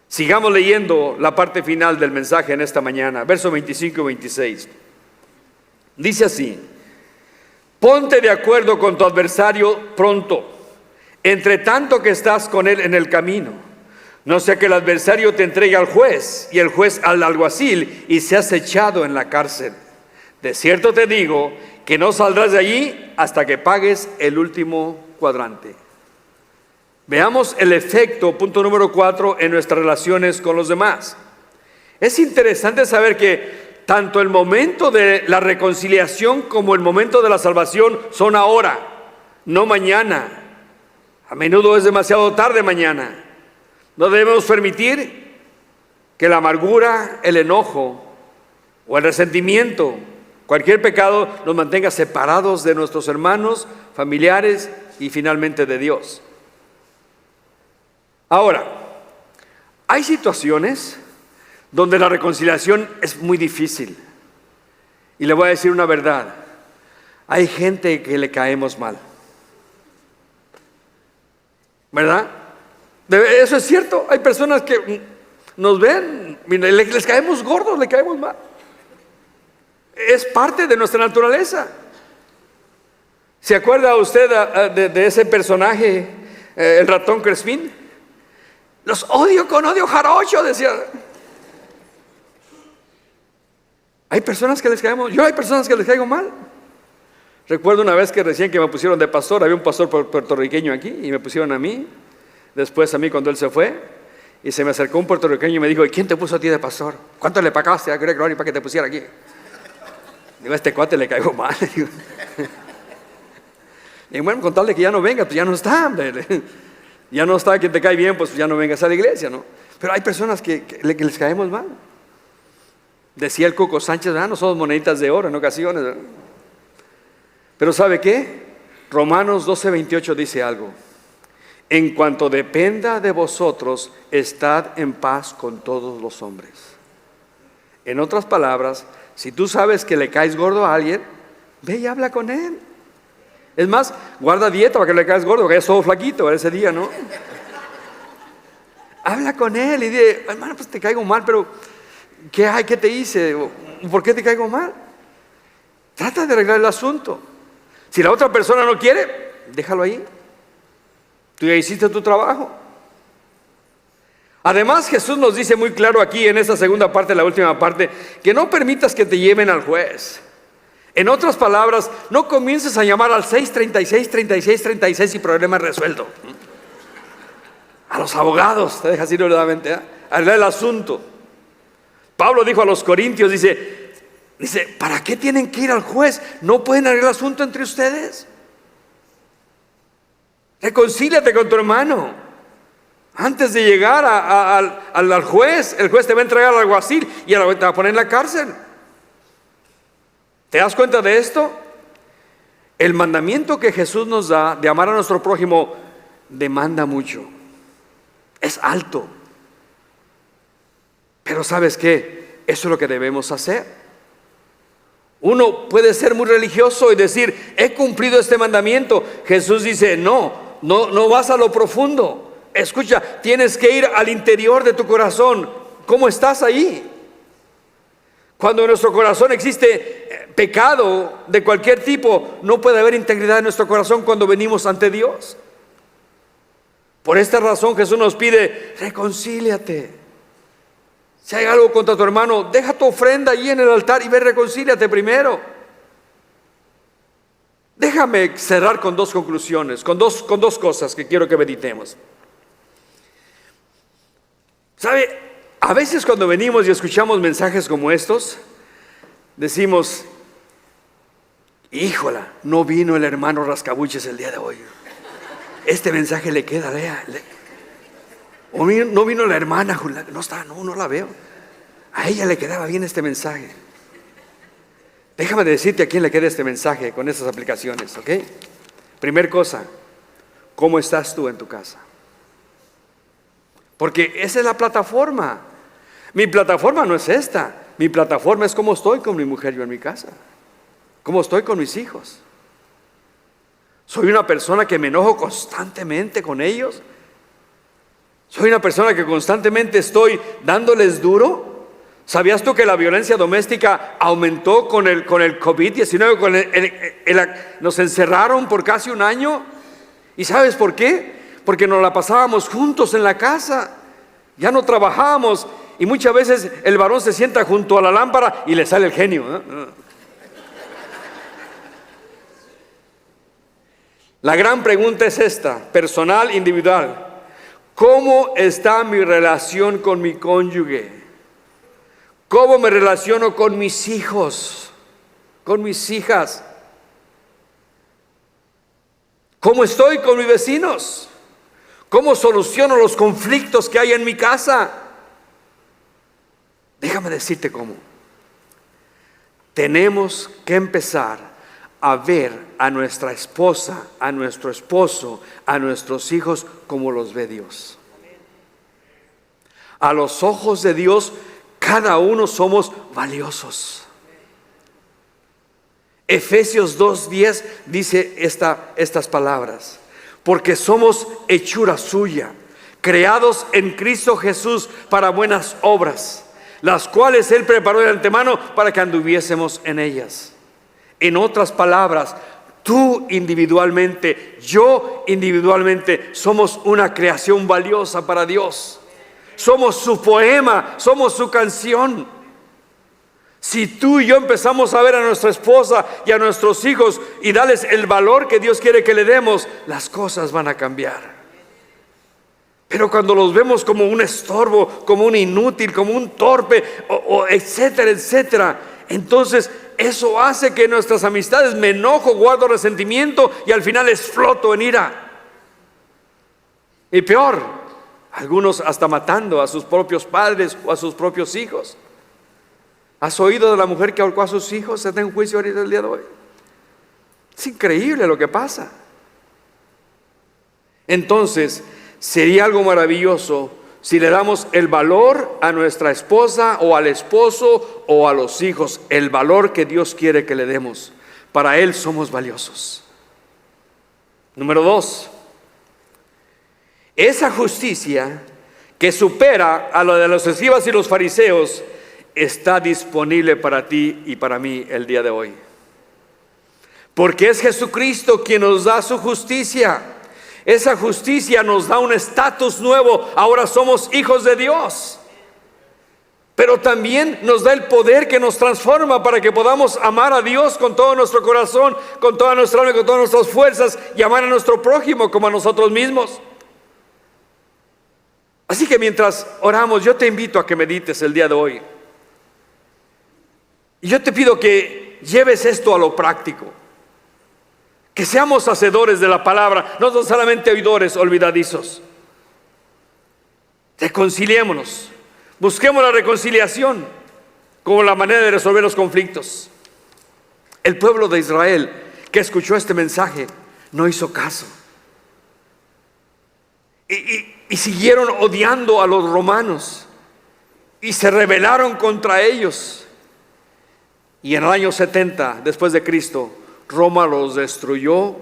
[SPEAKER 1] Sigamos leyendo la parte final del mensaje en esta mañana, versos 25 y 26. Dice así: ponte de acuerdo con tu adversario pronto, entre tanto que estás con él en el camino. No sea que el adversario te entregue al juez y el juez al alguacil y seas echado en la cárcel. De cierto te digo que no saldrás de allí hasta que pagues el último cuadrante. Veamos el efecto, punto número 4, en nuestras relaciones con los demás. Es interesante saber que tanto el momento de la reconciliación como el momento de la salvación son ahora, no mañana. A menudo es demasiado tarde mañana. No debemos permitir que la amargura, el enojo o el resentimiento, cualquier pecado, nos mantenga separados de nuestros hermanos, familiares y finalmente de Dios. Ahora, hay situaciones donde la reconciliación es muy difícil. Y le voy a decir una verdad. Hay gente que le caemos mal. ¿Verdad? Eso es cierto. Hay personas que nos ven, les caemos gordos, le caemos mal. Es parte de nuestra naturaleza. ¿Se acuerda usted de ese personaje, el ratón Crespín? Los odio con odio jarocho, decía. Hay personas que les caemos, hay personas que les caigo mal. Recuerdo una vez que recién que me pusieron de pastor, había un pastor puertorriqueño aquí y me pusieron a mí, después a mí cuando él se fue, y se me acercó un puertorriqueño y me dijo: ¿y quién te puso a ti de pastor? ¿Cuánto le pagaste a Greg Rory para que te pusiera aquí? Digo, a este cuate le caigo mal. Y bueno, con tal de que ya no venga, pues ya no está, ya no está, quien te cae bien, pues ya no vengas a la iglesia, ¿no? Pero hay personas que les caemos mal. Decía el Coco Sánchez, no somos moneditas de oro en ocasiones, ¿verdad? Pero ¿sabe qué? Romanos 12:28 dice algo: en cuanto dependa de vosotros, estad en paz con todos los hombres. En otras palabras, si tú sabes que le caes gordo a alguien, ve y habla con él. Es más, guarda dieta para que le caes gordo, porque es todo flaquito ese día, ¿no? Habla con él y dile: hermano, pues te caigo mal, pero ¿qué hay? ¿Qué te hice? ¿Por qué te caigo mal? Trata de arreglar el asunto. Si la otra persona no quiere, déjalo ahí. Tú ya hiciste tu trabajo. Además, Jesús nos dice muy claro aquí en esta segunda parte, la última parte, que no permitas que te lleven al juez. En otras palabras, no comiences a llamar al 636, 36, 36 y problema resuelto. A los abogados, te deja así nuevamente, arreglar el asunto. Pablo dijo a los corintios, dice, ¿para qué tienen que ir al juez? ¿No pueden arreglar el asunto entre ustedes? Reconcíliate con tu hermano. Antes de llegar al juez, el juez te va a entregar al alguacil y te va a poner en la cárcel. ¿Te das cuenta de esto? El mandamiento que Jesús nos da de amar a nuestro prójimo demanda mucho. Es alto. Pero ¿sabes qué? Eso es lo que debemos hacer. Uno puede ser muy religioso y decir, he cumplido este mandamiento. Jesús dice, no vas a lo profundo. Escucha, tienes que ir al interior de tu corazón. ¿Cómo estás ahí? Cuando en nuestro corazón existe pecado de cualquier tipo, no puede haber integridad en nuestro corazón cuando venimos ante Dios. Por esta razón Jesús nos pide, reconcíliate. Si hay algo contra tu hermano, deja tu ofrenda ahí en el altar y ve, reconcíliate primero. Déjame cerrar con dos conclusiones, con dos cosas que quiero que meditemos. ¿Sabe? A veces cuando venimos y escuchamos mensajes como estos, decimos, híjola, no vino el hermano Rascabuches el día de hoy. Este mensaje le queda, o no vino la hermana, no la veo. A ella le quedaba bien este mensaje. Déjame decirte a quién le queda este mensaje con estas aplicaciones, ¿ok? Primer cosa, ¿cómo estás tú en tu casa? Porque esa es la plataforma. Mi plataforma no es esta. Mi plataforma es cómo estoy con mi mujer yo en mi casa. Cómo estoy con mis hijos. ¿Soy una persona que me enojo constantemente con ellos? ¿Soy una persona que constantemente estoy dándoles duro? ¿Sabías tú que la violencia doméstica aumentó con el COVID-19? Nos encerraron por casi un año. ¿Y sabes por qué? Porque nos la pasábamos juntos en la casa. Ya no trabajábamos. Y muchas veces el varón se sienta junto a la lámpara y le sale el genio, ¿no? La gran pregunta es esta, personal, individual. ¿Cómo está mi relación con mi cónyuge? ¿Cómo me relaciono con mis hijos? ¿Con mis hijas? ¿Cómo estoy con mis vecinos? ¿Cómo soluciono los conflictos que hay en mi casa? Déjame decirte cómo. Tenemos que empezar a ver a nuestra esposa, a nuestro esposo, a nuestros hijos como los ve Dios. A los ojos de Dios, cada uno somos valiosos. Efesios 2:10 dice estas palabras: porque somos hechura suya, creados en Cristo Jesús para buenas obras, las cuales Él preparó de antemano para que anduviésemos en ellas. En otras palabras, tú individualmente, yo individualmente, somos una creación valiosa para Dios. Somos su poema, somos su canción. Si tú y yo empezamos a ver a nuestra esposa y a nuestros hijos y darles el valor que Dios quiere que le demos, las cosas van a cambiar. Pero cuando los vemos como un estorbo, como un inútil, como un torpe, etcétera, etcétera, entonces eso hace que nuestras amistades me enojo, guardo resentimiento y al final exploto en ira. Y peor, algunos hasta matando a sus propios padres o a sus propios hijos. ¿Has oído de la mujer que ahorcó a sus hijos? ¿Está en juicio ahorita el día de hoy? Es increíble lo que pasa. Entonces, sería algo maravilloso si le damos el valor a nuestra esposa o al esposo o a los hijos, el valor que Dios quiere que le demos. Para Él somos valiosos. Número 2, esa justicia que supera a la de los escribas y los fariseos está disponible para ti y para mí el día de hoy. Porque es Jesucristo quien nos da su justicia. Esa justicia nos da un estatus nuevo. Ahora somos hijos de Dios. Pero también nos da el poder que nos transforma para que podamos amar a Dios con todo nuestro corazón, con toda nuestra alma y con todas nuestras fuerzas, y amar a nuestro prójimo como a nosotros mismos. Así que mientras oramos, yo te invito a que medites el día de hoy. Y yo te pido que lleves esto a lo práctico. Que seamos hacedores de la palabra, no solamente oidores olvidadizos. Reconciliémonos. Busquemos la reconciliación como la manera de resolver los conflictos. El pueblo de Israel que escuchó este mensaje no hizo caso. Y siguieron odiando a los romanos. Y se rebelaron contra ellos. Y en el año 70 después de Cristo, Roma los destruyó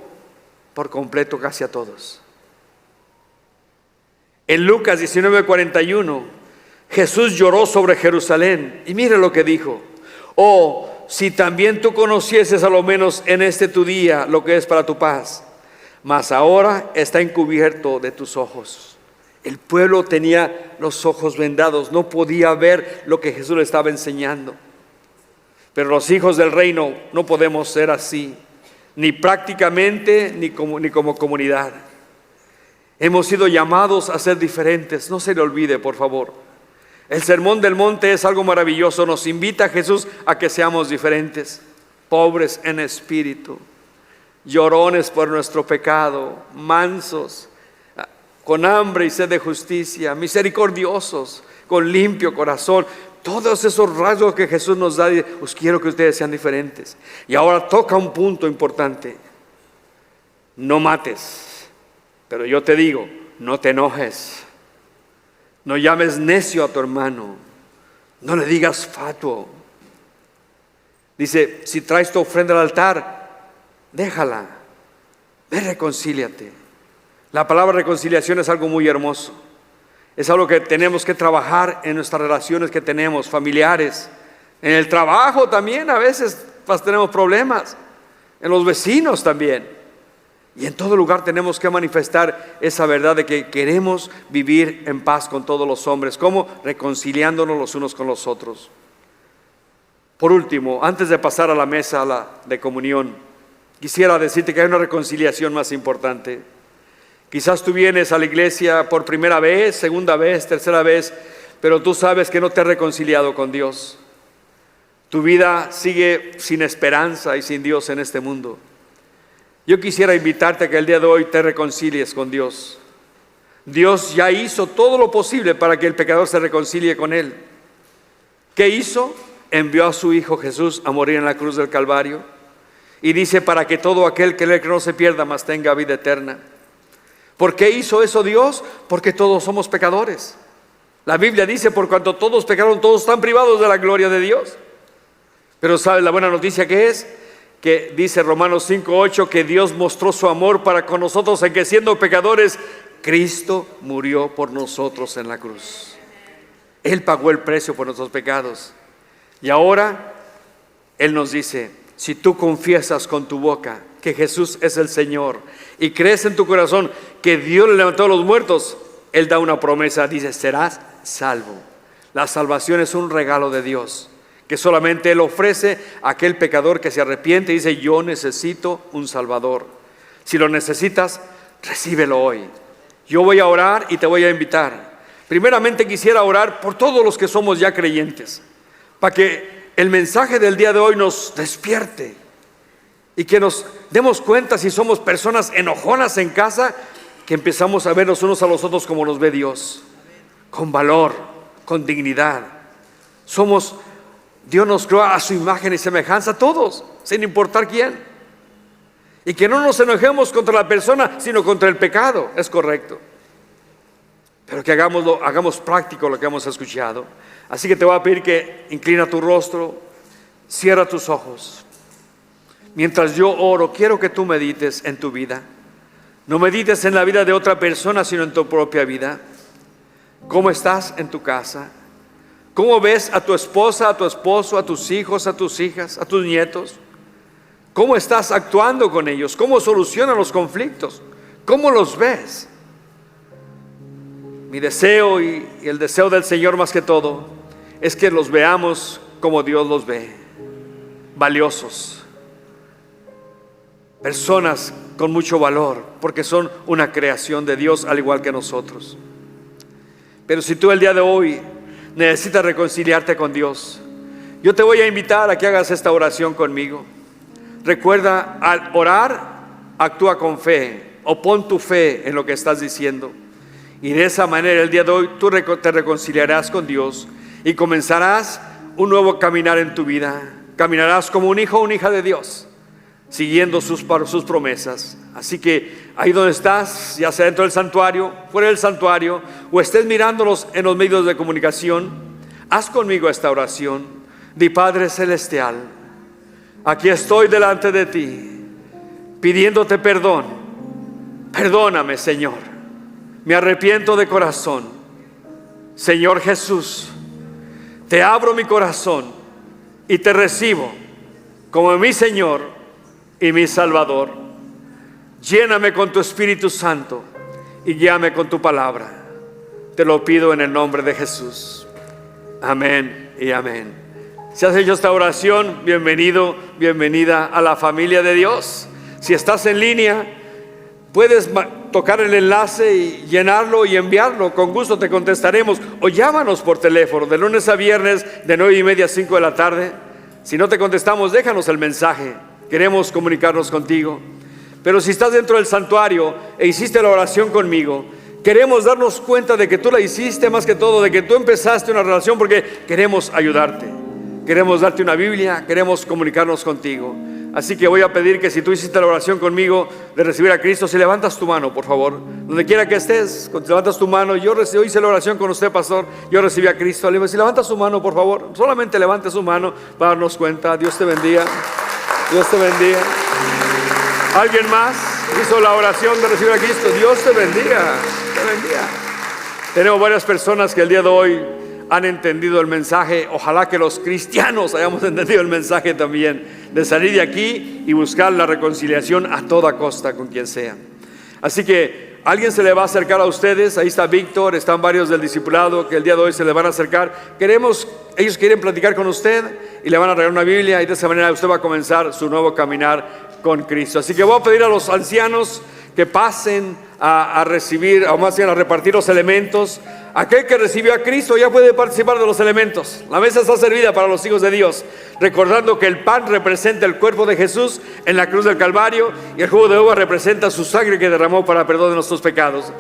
[SPEAKER 1] por completo casi a todos. En Lucas 19:41, Jesús lloró sobre Jerusalén y mire lo que dijo: oh, si también tú conocieses a lo menos en este tu día lo que es para tu paz, mas ahora está encubierto de tus ojos. El pueblo tenía los ojos vendados, no podía ver lo que Jesús le estaba enseñando. Pero los hijos del reino no podemos ser así. ni prácticamente, ni como comunidad. Hemos sido llamados a ser diferentes. No se le olvide, por favor. El Sermón del Monte es algo maravilloso. Nos invita a Jesús a que seamos diferentes, pobres en espíritu, llorones por nuestro pecado, mansos, con hambre y sed de justicia, misericordiosos, con limpio corazón. Todos esos rasgos que Jesús nos da, os quiero que ustedes sean diferentes. Y ahora toca un punto importante. No mates, pero yo te digo, no te enojes. No llames necio a tu hermano. No le digas fatuo. Dice, si traes tu ofrenda al altar, déjala. Ve, reconcíliate. La palabra reconciliación es algo muy hermoso. Es algo que tenemos que trabajar en nuestras relaciones que tenemos, familiares. En el trabajo también a veces tenemos problemas. En los vecinos también. Y en todo lugar tenemos que manifestar esa verdad de que queremos vivir en paz con todos los hombres. ¿Cómo? Reconciliándonos los unos con los otros. Por último, antes de pasar a la mesa de comunión, quisiera decirte que hay una reconciliación más importante. Quizás tú vienes a la iglesia por primera vez, segunda vez, tercera vez, pero tú sabes que no te has reconciliado con Dios. Tu vida sigue sin esperanza y sin Dios en este mundo. Yo quisiera invitarte a que el día de hoy te reconcilies con Dios. Dios ya hizo todo lo posible para que el pecador se reconcilie con Él. ¿Qué hizo? Envió a su Hijo Jesús a morir en la cruz del Calvario. Y dice, para que todo aquel que no se pierda, mas tenga vida eterna. ¿Por qué hizo eso Dios? Porque todos somos pecadores. La Biblia dice, por cuanto todos pecaron, todos están privados de la gloria de Dios. Pero ¿sabes la buena noticia que es? Que dice Romanos 5:8 que Dios mostró su amor para con nosotros en que siendo pecadores, Cristo murió por nosotros en la cruz. Él pagó el precio por nuestros pecados. Y ahora Él nos dice, si tú confiesas con tu boca que Jesús es el Señor y crees en tu corazón que Dios le levantó a los muertos, Él da una promesa, dice, serás salvo. La salvación es un regalo de Dios que solamente Él ofrece a aquel pecador que se arrepiente y dice, yo necesito un Salvador. Si lo necesitas, recíbelo hoy. Yo voy a orar y te voy a invitar. Primeramente quisiera orar por todos los que somos ya creyentes, para que el mensaje del día de hoy nos despierte y que nos demos cuenta si somos personas enojonas en casa, que empezamos a vernos unos a los otros como nos ve Dios, con valor, con dignidad. Dios nos creó a su imagen y semejanza, todos, sin importar quién. Y que no nos enojemos contra la persona, sino contra el pecado, es correcto. Pero que hagamos práctico lo que hemos escuchado. Así que te voy a pedir que inclina tu rostro, cierra tus ojos. Mientras yo oro, quiero que tú medites en tu vida. No medites en la vida de otra persona, sino en tu propia vida. ¿Cómo estás en tu casa? ¿Cómo ves a tu esposa, a tu esposo, a tus hijos, a tus hijas, a tus nietos? ¿Cómo estás actuando con ellos? ¿Cómo solucionan los conflictos? ¿Cómo los ves? Mi deseo y el deseo del Señor más que todo es que los veamos como Dios los ve, valiosos, personas con mucho valor, porque son una creación de Dios al igual que nosotros. Pero si tú el día de hoy necesitas reconciliarte con Dios, yo te voy a invitar a que hagas esta oración conmigo. Recuerda, al orar, actúa con fe o pon tu fe en lo que estás diciendo. Y de esa manera el día de hoy tú te reconciliarás con Dios y comenzarás un nuevo caminar en tu vida. Caminarás como un hijo o una hija de Dios, siguiendo sus promesas. Así que ahí donde estás, ya sea dentro del santuario, fuera del santuario, o estés mirándonos en los medios de comunicación, haz conmigo esta oración. Di: Padre Celestial, aquí estoy delante de ti, pidiéndote perdón. Perdóname, Señor. Me arrepiento de corazón. Señor Jesús, te abro mi corazón y te recibo como mi Señor y mi Salvador. Lléname con tu Espíritu Santo y guíame con tu palabra. Te lo pido en el nombre de Jesús. Amén y amén. Si has hecho esta oración, bienvenido, bienvenida a la familia de Dios. Si estás en línea, puedes tocar el enlace y llenarlo y enviarlo. Con gusto te contestaremos. O llámanos por teléfono de lunes a viernes de 9:30 a 5 de la tarde. Si no te contestamos, déjanos el mensaje. Queremos comunicarnos contigo. Pero si estás dentro del santuario e hiciste la oración conmigo, queremos darnos cuenta de que tú la hiciste, más que todo, de que tú empezaste una relación, porque queremos ayudarte. Queremos darte una Biblia, queremos comunicarnos contigo. Así que voy a pedir que si tú hiciste la oración conmigo de recibir a Cristo, si levantas tu mano, por favor, donde quiera que estés, levantas tu mano. Yo hice la oración con usted, pastor, yo recibí a Cristo. Si levanta su mano, por favor, solamente levante su mano para darnos cuenta. Dios te bendiga. Dios te bendiga. ¿Alguien más hizo la oración de recibir a Cristo? Dios te bendiga. Te bendiga. Tenemos varias personas que el día de hoy han entendido el mensaje. Ojalá que los cristianos hayamos entendido el mensaje también, de salir de aquí y buscar la reconciliación a toda costa con quien sea. Así que alguien se le va a acercar a ustedes. Ahí está Víctor, están varios del discipulado que el día de hoy se le van a acercar. Ellos quieren platicar con usted y le van a regalar una Biblia, y de esa manera usted va a comenzar su nuevo caminar con Cristo. Así que voy a pedir a los ancianos que pasen a recibir, o más bien a repartir los elementos. Aquel que recibió a Cristo ya puede participar de los elementos. La mesa está servida para los hijos de Dios, recordando que el pan representa el cuerpo de Jesús en la cruz del Calvario, y el jugo de uva representa su sangre que derramó para perdón de nuestros pecados.